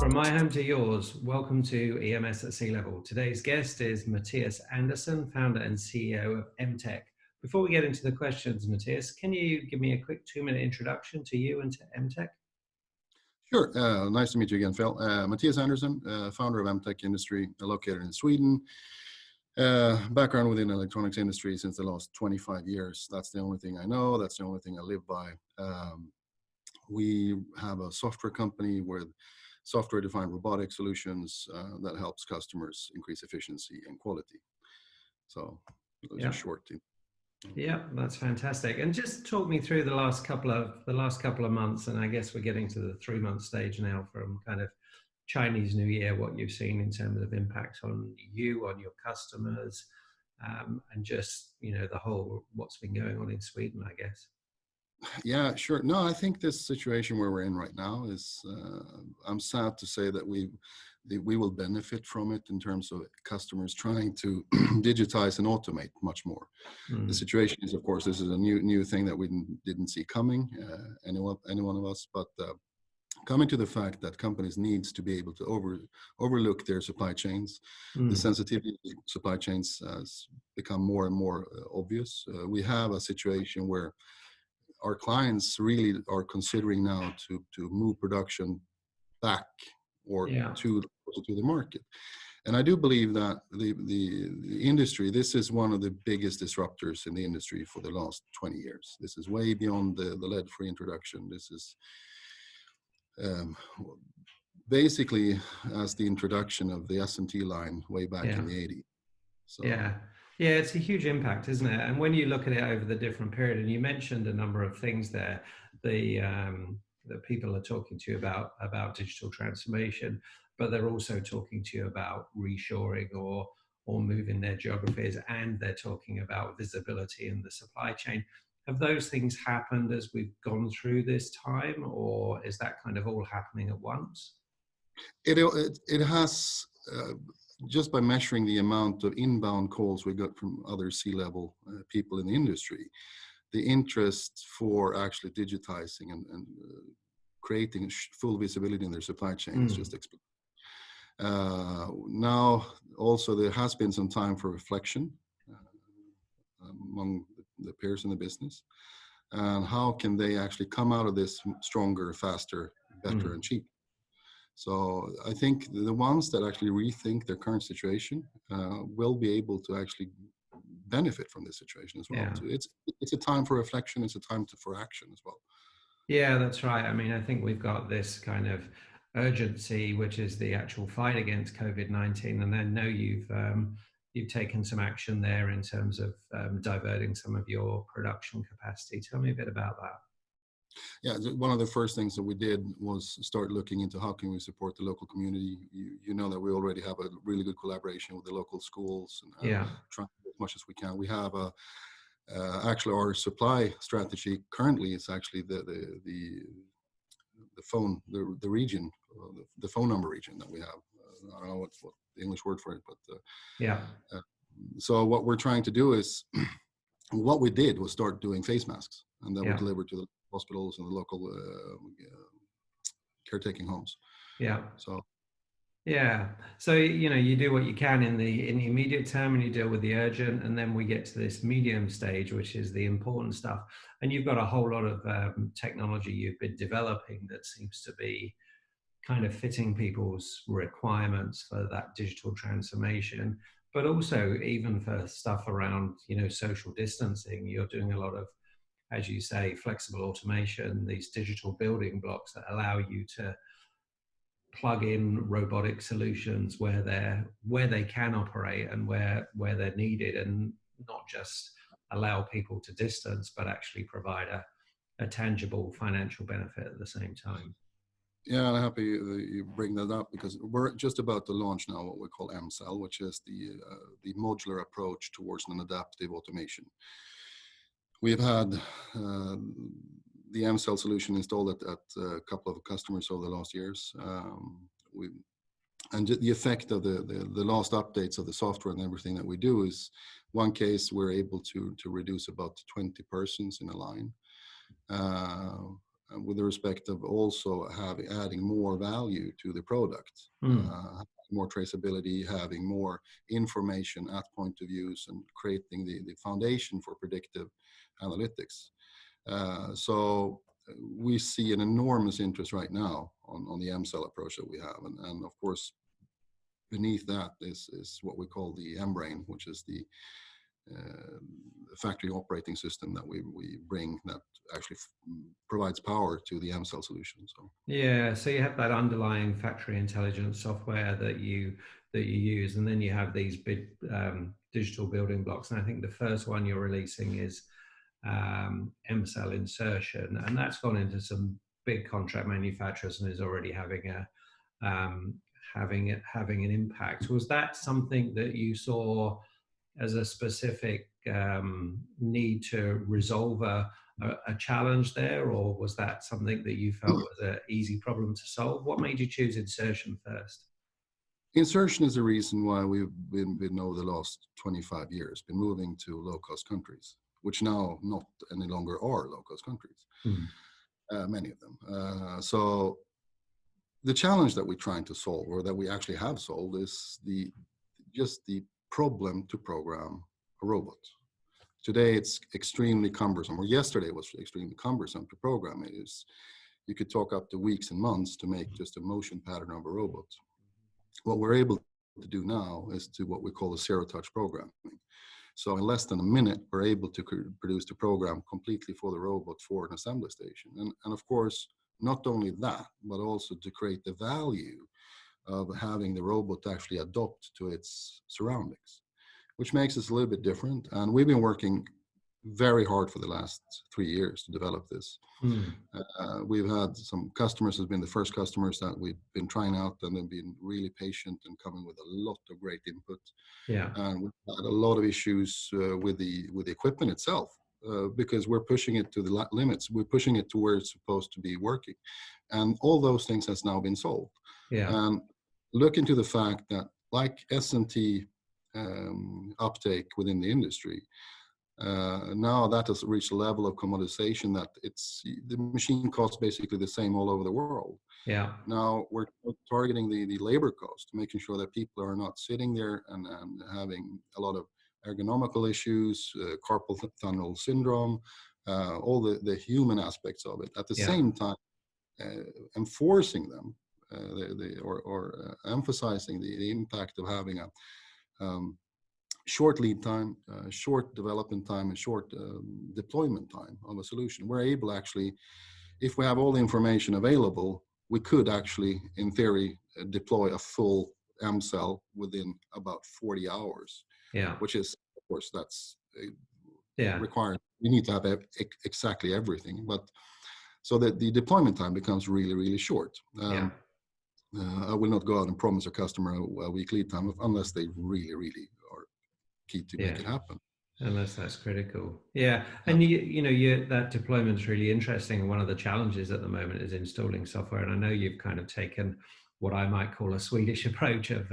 From my home to yours, welcome to EMS at Sea Level. Today's guest is Mattias Andersson, founder and CEO of MTEK. Before we get into the questions, Mattias, can you give me a quick 2-minute introduction to you and to MTEK? Sure. Nice to meet you again, Phil. Mattias Andersson, founder of MTEK Industry, located in Sweden. Background within the electronics industry since the last 25 years. That's the only thing I know. That's the only thing I live by. We have a software company with software-defined robotic solutions that helps customers increase efficiency and quality. So those are short. Yeah, that's fantastic. And just talk me through the last couple of months, and I guess we're getting to the 3-month stage now from kind of Chinese New Year, what you've seen in terms of impact on you, on your customers, and just, the whole what's been going on in Sweden, I guess. Yeah, sure. No, I think this situation where we're in right now is, I'm sad to say that we will benefit from it in terms of customers trying to digitize and automate much more. The situation is, of course, this is a new thing that we didn't see coming, any one of us, but coming to the fact that companies needs to be able to overlook their supply chains. The sensitivity of supply chains has become more and more obvious. We have a situation where our clients really are considering now to move production back or to the market. And I do believe that the industry, this is one of the biggest disruptors in the industry for the last 20 years. This is way beyond the lead-free introduction. This is basically as the introduction of the SMT line way back in the 80s. So, Yeah, it's a huge impact, isn't it? And when you look at it over the different period, and you mentioned a number of things there, that people are talking to you about digital transformation, but they're also talking to you about reshoring or moving their geographies, and they're talking about visibility in the supply chain. Have those things happened as we've gone through this time, or is that kind of all happening at once? It has. Just by measuring the amount of inbound calls we got from other C-level people in the industry, the interest for actually digitizing and creating full visibility in their supply chain is just exploding. Now, also, there has been some time for reflection among the peers in the business. And how can they actually come out of this stronger, faster, better, and cheaper? So I think the ones that actually rethink their current situation will be able to actually benefit from this situation as well. Yeah. It's a time for reflection. It's a time for action as well. Yeah, that's right. I mean, I think we've got this kind of urgency, which is the actual fight against COVID-19, and then you've taken some action there in terms of diverting some of your production capacity. Tell me a bit about that. Yeah, one of the first things that we did was start looking into how can we support the local community. You know that we already have a really good collaboration with the local schools and trying as much as we can. We have actually our supply strategy currently is actually the phone region, the phone number region that we have. I don't know what the English word for it, but so what we're trying to do is what we did was start doing face masks, and then we delivered to the hospitals and the local caretaking homes. So you do what you can in the immediate term, and you deal with the urgent, and then we get to this medium stage, which is the important stuff. And you've got a whole lot of technology you've been developing that seems to be kind of fitting people's requirements for that digital transformation, but also even for stuff around social distancing. You're doing a lot of, as you say, flexible automation, these digital building blocks that allow you to plug in robotic solutions where they can operate and where they're needed, and not just allow people to distance, but actually provide a tangible financial benefit at the same time. Yeah, I'm happy you bring that up, because we're just about to launch now what we call MCell, which is the modular approach towards an adaptive automation. We've had the MCell solution installed at a couple of customers over the last years. And the effect of the last updates of the software and everything that we do is, one case we're able to reduce about 20 persons in a line. with the respect of also adding more value to the product, more traceability, having more information at point of use, and creating the foundation for predictive analytics. So we see an enormous interest right now on the MCell approach that we have, and of course beneath that is what we call the M-Brain, which is the factory operating system that we bring that actually provides power to the MCell solution. So yeah, so you have that underlying factory intelligence software that you use, and then you have these big digital building blocks. And I think the first one you're releasing is MCell Insertion, and that's gone into some big contract manufacturers and is already having an impact. Was that something that you saw as a specific need to resolve a challenge there, or was that something that you felt was an easy problem to solve? What made you choose Insertion first? Insertion is the reason why we've been over the last 25 years been moving to low-cost countries, which now not any longer are low-cost countries, many of them. So the challenge that we're trying to solve, or that we actually have solved, is the problem to program a robot. Today it's extremely cumbersome, or yesterday it was extremely cumbersome to program. You could talk up to weeks and months to make just a motion pattern of a robot. What we're able to do now is to what we call a zero-touch programming. So in less than a minute, we're able to produce the program completely for the robot for an assembly station. And of course, not only that, but also to create the value of having the robot actually adopt to its surroundings, which makes us a little bit different. And we've been working very hard for the last 3 years to develop this. We've had some customers who've been the first customers that we've been trying out, and they've been really patient and coming with a lot of great input. Yeah. And we've had a lot of issues with the equipment itself, because we're pushing it to the limits. We're pushing it to where it's supposed to be working. And all those things has now been solved. Yeah. And look into the fact that, like SMT uptake within the industry, now that has reached a level of commoditization that the machine costs basically the same all over the world. Yeah. Now we're targeting the labor cost, making sure that people are not sitting there and having a lot of ergonomical issues, carpal tunnel syndrome, all the human aspects of it. At the same time, enforcing them, or emphasizing the impact of having a short lead time, short development time, and short deployment time of a solution. We're able actually, if we have all the information available, we could actually, in theory, deploy a full MCell within about 40 hours. Yeah. Which is, of course, that's required. We need to have exactly everything, but so that the deployment time becomes really, really short. I will not go out and promise a customer a week lead time unless they really, really are key to make it happen. Unless that's critical. Yeah. And that deployment is really interesting. One of the challenges at the moment is installing software. And I know you've kind of taken what I might call a Swedish approach of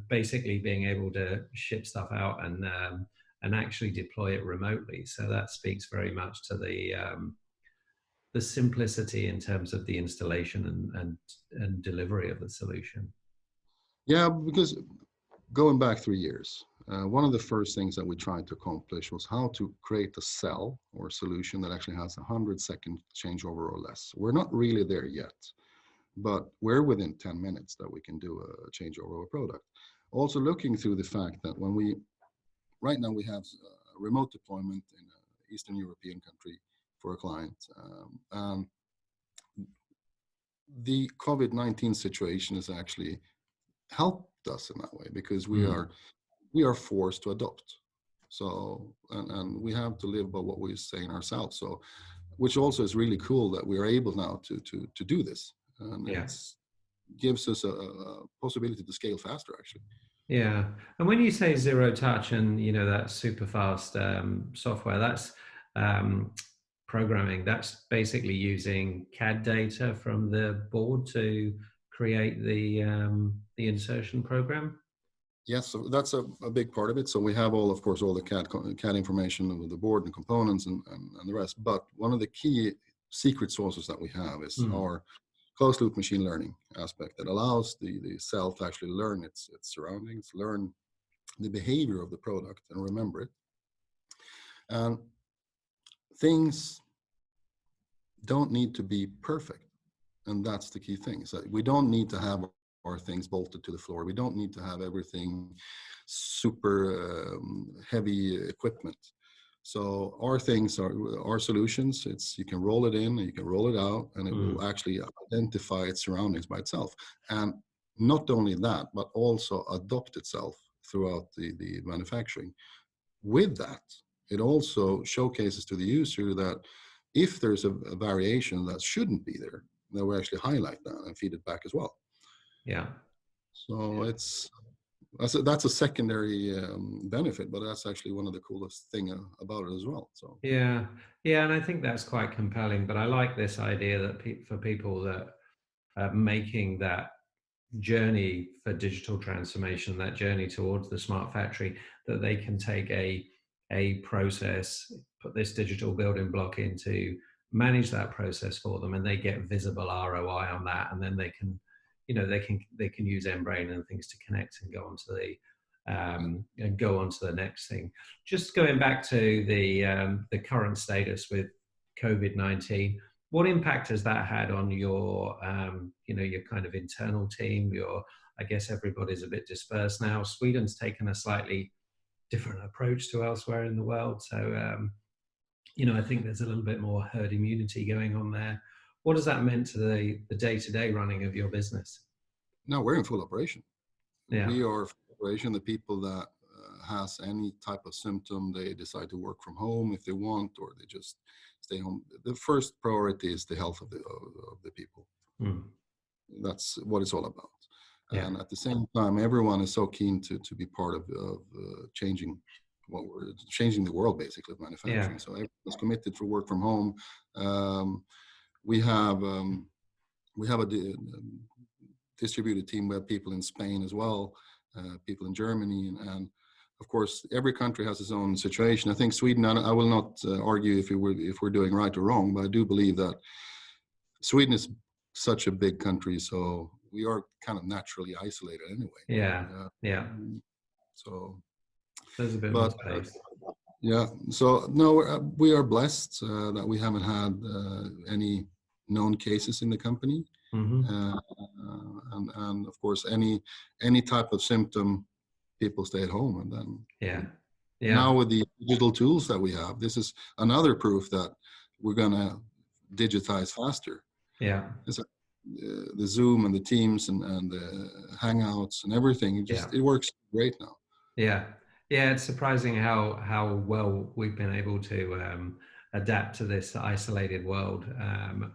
basically being able to ship stuff out and actually deploy it remotely. So that speaks very much to the simplicity in terms of the installation and delivery of the solution. Yeah, because going back 3 years, one of the first things that we tried to accomplish was how to create a cell or solution that actually has 100-second changeover or less. We're not really there yet, but we're within 10 minutes that we can do a changeover of a product. Also looking through the fact that right now we have a remote deployment in an Eastern European country for a client. The COVID-19 situation has actually helped us in that way, because we are forced to adopt. So, and we have to live by what we're saying ourselves. So, which also is really cool that we are able now to do this. And it gives us a possibility to scale faster, actually. Yeah. And when you say zero touch and, that super fast software, that's programming, that's basically using CAD data from the board to create the insertion program? Yes, so that's a big part of it. So we have all the CAD information of the board and components and the rest. But one of the key secret sauces that we have is our closed loop machine learning aspect that allows the cell to actually learn its surroundings, learn the behavior of the product and remember it. And things don't need to be perfect. And that's the key thing. So we don't need to have our things bolted to the floor. We don't need to have everything super heavy equipment. So our things are our solutions. You can roll it in, and you can roll it out, and it will actually identify its surroundings by itself. And not only that, but also adopt itself throughout the manufacturing. With that, it also showcases to the user that if there's a variation that shouldn't be there, then we actually highlight that and feed it back as well. Yeah. So that's a secondary benefit, but that's actually one of the coolest thing about it as well. So yeah, and I think that's quite compelling. But I like this idea that for people that are making that journey for digital transformation, that journey towards the smart factory, that they can take a process, put this digital building block into, manage that process for them, and they get visible ROI on that, and then they can, they can use mBrain and things to connect and go on to the next thing. Just going back to the current status with COVID-19, what impact has that had on your, your kind of internal team? I guess everybody's a bit dispersed now. Sweden's taken a slightly different approach to elsewhere in the world. So, I think there's a little bit more herd immunity going on there. What has that meant to the day-to-day running of your business? No, we're in full operation. Yeah. We are full operation. The people that has any type of symptom, they decide to work from home if they want, or they just stay home. The first priority is the health of the people. That's what it's all about. Yeah. And at the same time, everyone is so keen to be part of changing the world, basically, of manufacturing. Yeah. So everyone's committed for work from home. We have a distributed team. We have people in Spain as well, people in Germany, and of course, every country has its own situation. I think Sweden, I will not argue if we're doing right or wrong, but I do believe that Sweden is such a big country, so we are kind of naturally isolated anyway. Yeah. So there's a bit more space. Yeah. So no, we are blessed that we haven't had any known cases in the company, and of course, any type of symptom, people stay at home, and then now with the digital tools that we have, this is another proof that we're gonna digitize faster. Yeah. The Zoom and the Teams and the Hangouts and everything, it works great now. Yeah, it's surprising how well we've been able to adapt to this isolated world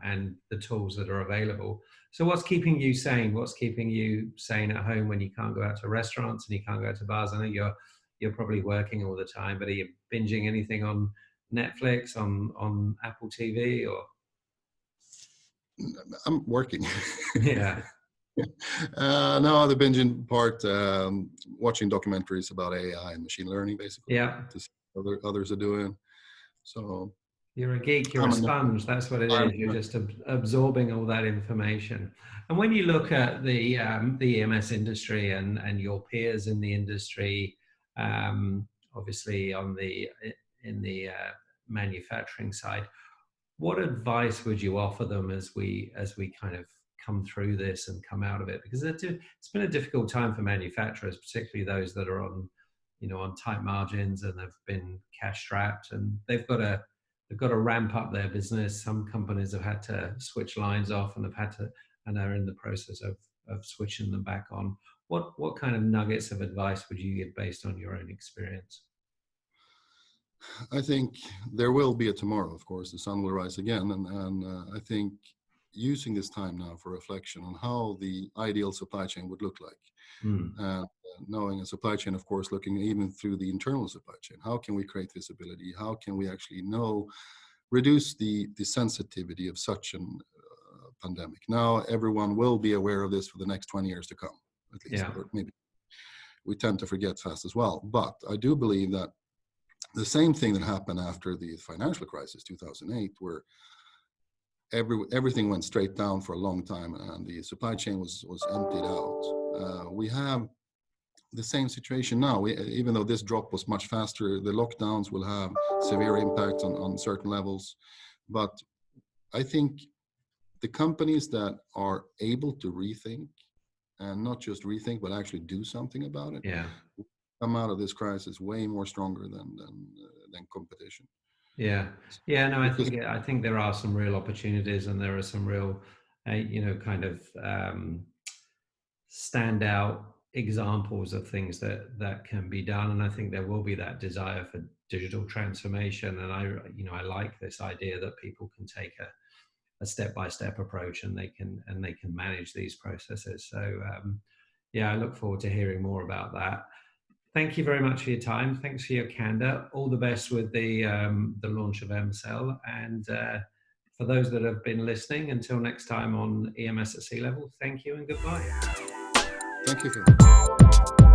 and the tools that are available. So what's keeping you sane? What's keeping you sane at home when you can't go out to restaurants and you can't go to bars? I know you're probably working all the time, but are you binging anything on Netflix, on Apple TV, or? I'm working. Yeah. No, the binging part, watching documentaries about AI and machine learning, basically. Yeah. To see what others are doing. So you're a geek, you're a sponge. That's what it is. You're just absorbing all that information. And when you look at the EMS industry and your peers in the industry, obviously in the manufacturing side, what advice would you offer them as we kind of come through this and come out of it? Because it's been a difficult time for manufacturers, particularly those that are on tight margins and have been cash strapped, and they've got to ramp up their business. Some companies have had to switch lines off and are in the process of switching them back on. What kind of nuggets of advice would you give based on your own experience? I think there will be a tomorrow, of course. The sun will rise again. And I think using this time now for reflection on how the ideal supply chain would look like. Knowing a supply chain, of course, looking even through the internal supply chain. How can we create visibility? How can we actually reduce the sensitivity of such a pandemic? Now, everyone will be aware of this for the next 20 years to come, at least. Or maybe we tend to forget fast as well. But I do believe that the same thing that happened after the financial crisis, 2008, where everything went straight down for a long time, and the supply chain was emptied out. We have the same situation now. Even though this drop was much faster, the lockdowns will have severe impact on certain levels. But I think the companies that are able to rethink, and not just rethink, but actually do something about it, come out of this crisis way more stronger than competition. No, I think there are some real opportunities, and there are some real, kind of standout examples of things that can be done. And I think there will be that desire for digital transformation. And I like this idea that people can take a step-by-step approach, and they can manage these processes. So I look forward to hearing more about that. Thank you very much for your time. Thanks for your candor. All the best with the launch of MCell. And for those that have been listening, until next time on EMS at Sea Level, thank you and goodbye. Thank you, Phil.